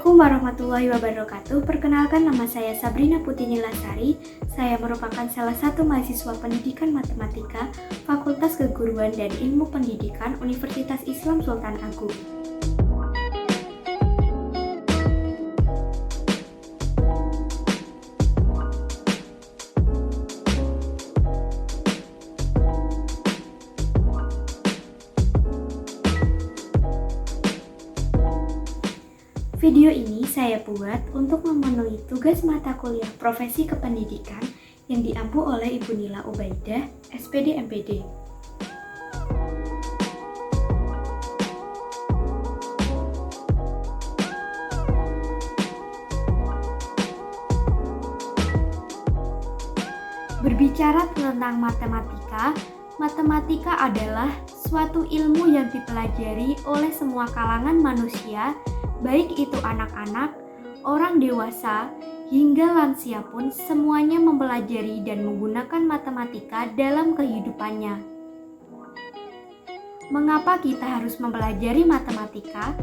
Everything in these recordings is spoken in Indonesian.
Assalamualaikum warahmatullahi wabarakatuh. Perkenalkan, nama saya Sabrina Putini Lasari. Saya merupakan salah satu mahasiswa pendidikan matematika Fakultas Keguruan dan Ilmu Pendidikan Universitas Islam Sultan Agung. Video ini saya buat untuk memenuhi tugas mata kuliah Profesi Kependidikan yang diampu oleh Ibu Nila Ubaidah, SPD MPD. Berbicara tentang matematika, matematika adalah suatu ilmu yang dipelajari oleh semua kalangan manusia, baik itu anak-anak, orang dewasa, hingga lansia pun semuanya mempelajari dan menggunakan matematika dalam kehidupannya. Mengapa kita harus mempelajari matematika?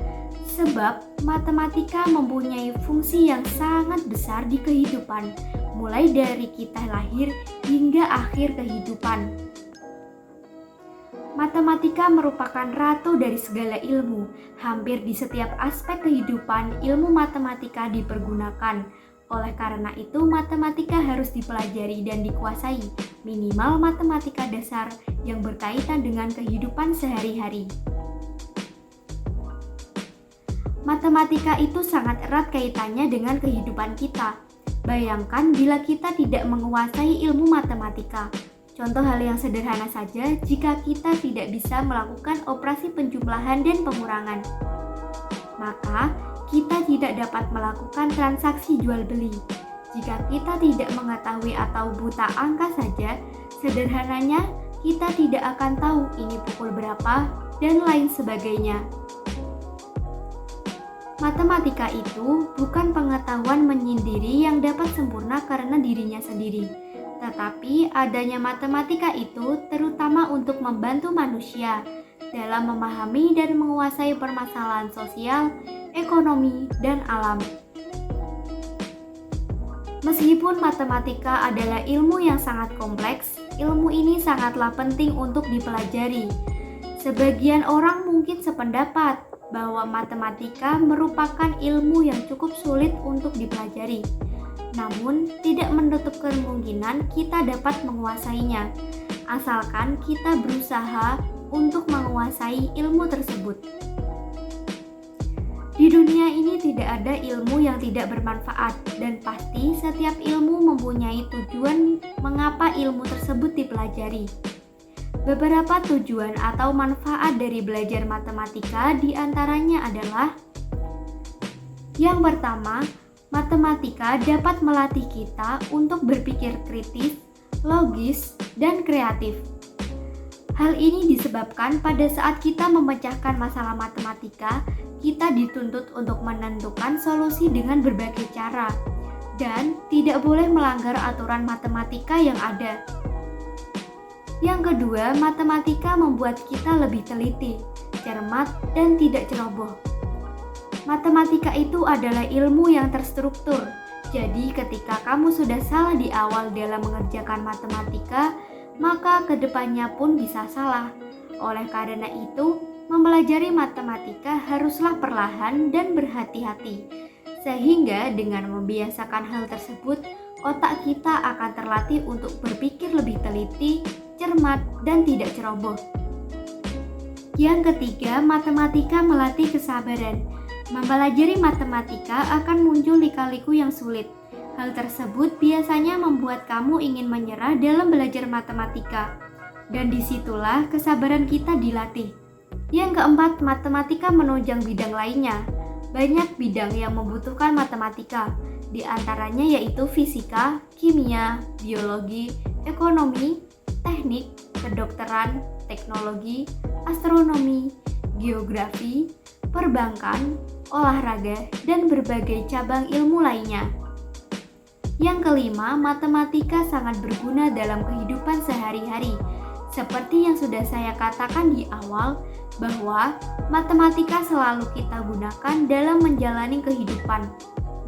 Sebab matematika mempunyai fungsi yang sangat besar di kehidupan, mulai dari kita lahir hingga akhir kehidupan. Matematika merupakan ratu dari segala ilmu. Hampir di setiap aspek kehidupan, ilmu matematika dipergunakan. Oleh karena itu, matematika harus dipelajari dan dikuasai, minimal matematika dasar yang berkaitan dengan kehidupan sehari-hari. Matematika itu sangat erat kaitannya dengan kehidupan kita. Bayangkan bila kita tidak menguasai ilmu matematika. Contoh hal yang sederhana saja, jika kita tidak bisa melakukan operasi penjumlahan dan pengurangan, maka kita tidak dapat melakukan transaksi jual beli. Jika kita tidak mengetahui atau buta angka saja, sederhananya kita tidak akan tahu ini pukul berapa dan lain sebagainya. Matematika itu bukan pengetahuan menyendiri yang dapat sempurna karena dirinya sendiri. Tetapi adanya matematika itu terutama untuk membantu manusia dalam memahami dan menguasai permasalahan sosial, ekonomi, dan alam. Meskipun matematika adalah ilmu yang sangat kompleks, ilmu ini sangatlah penting untuk dipelajari. Sebagian orang mungkin sependapat bahwa matematika merupakan ilmu yang cukup sulit untuk dipelajari. Namun, tidak menutup kemungkinan kita dapat menguasainya, asalkan kita berusaha untuk menguasai ilmu tersebut. Di dunia ini tidak ada ilmu yang tidak bermanfaat, dan pasti setiap ilmu mempunyai tujuan mengapa ilmu tersebut dipelajari. Beberapa tujuan atau manfaat dari belajar matematika diantaranya adalah: yang pertama, matematika dapat melatih kita untuk berpikir kritis, logis, dan kreatif. Hal ini disebabkan pada saat kita memecahkan masalah matematika, kita dituntut untuk menentukan solusi dengan berbagai cara, dan tidak boleh melanggar aturan matematika yang ada. Yang kedua, matematika membuat kita lebih teliti, cermat, dan tidak ceroboh. Matematika itu adalah ilmu yang terstruktur. Jadi ketika kamu sudah salah di awal dalam mengerjakan matematika, maka kedepannya pun bisa salah. Oleh karena itu, mempelajari matematika haruslah perlahan dan berhati-hati. Sehingga dengan membiasakan hal tersebut, otak kita akan terlatih untuk berpikir lebih teliti, cermat, dan tidak ceroboh. Yang ketiga, matematika melatih kesabaran. Mempelajari matematika akan muncul lika-liku yang sulit. Hal tersebut biasanya membuat kamu ingin menyerah dalam belajar matematika. Dan disitulah kesabaran kita dilatih. Yang keempat, matematika menunjang bidang lainnya. Banyak bidang yang membutuhkan matematika. Di antaranya yaitu fisika, kimia, biologi, ekonomi, teknik, kedokteran, teknologi, astronomi, geografi, perbankan, olahraga, dan berbagai cabang ilmu lainnya. Yang kelima, matematika sangat berguna dalam kehidupan sehari-hari. Seperti yang sudah saya katakan di awal, bahwa matematika selalu kita gunakan dalam menjalani kehidupan,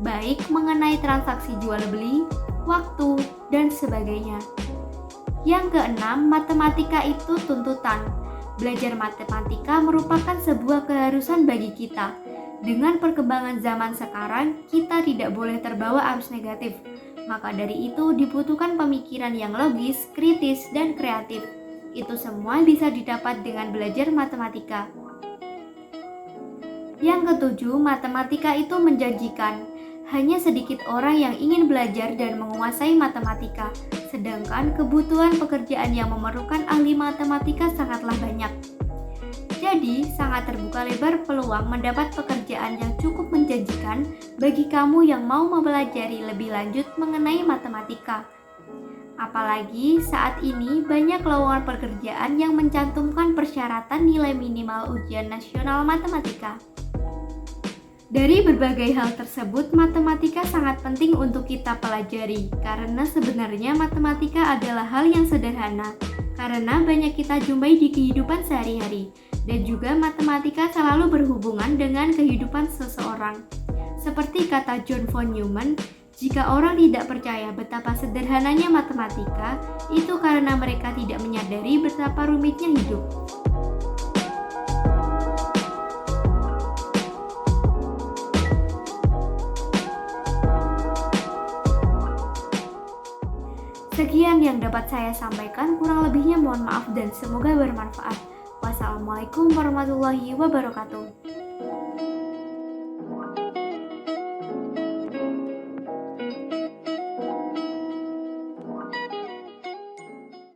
baik mengenai transaksi jual beli, waktu, dan sebagainya. Yang keenam, matematika itu tuntutan. Belajar matematika merupakan sebuah keharusan bagi kita. Dengan perkembangan zaman sekarang, kita tidak boleh terbawa arus negatif. Maka dari itu dibutuhkan pemikiran yang logis, kritis, dan kreatif. Itu semua bisa didapat dengan belajar matematika. Yang ketujuh, matematika itu menjanjikan. Hanya sedikit orang yang ingin belajar dan menguasai matematika, sedangkan kebutuhan pekerjaan yang memerlukan ahli matematika sangatlah banyak. Jadi, sangat terbuka lebar peluang mendapat pekerjaan yang cukup menjanjikan bagi kamu yang mau mempelajari lebih lanjut mengenai matematika. Apalagi saat ini banyak lowongan pekerjaan yang mencantumkan persyaratan nilai minimal ujian nasional matematika. Dari berbagai hal tersebut, matematika sangat penting untuk kita pelajari karena sebenarnya matematika adalah hal yang sederhana karena banyak kita jumpai di kehidupan sehari-hari dan juga matematika selalu berhubungan dengan kehidupan seseorang. Seperti kata John von Neumann, jika orang tidak percaya betapa sederhananya matematika, itu karena mereka tidak menyadari betapa rumitnya hidup. Sekian yang dapat saya sampaikan, kurang lebihnya mohon maaf dan semoga bermanfaat. Wassalamualaikum warahmatullahi wabarakatuh.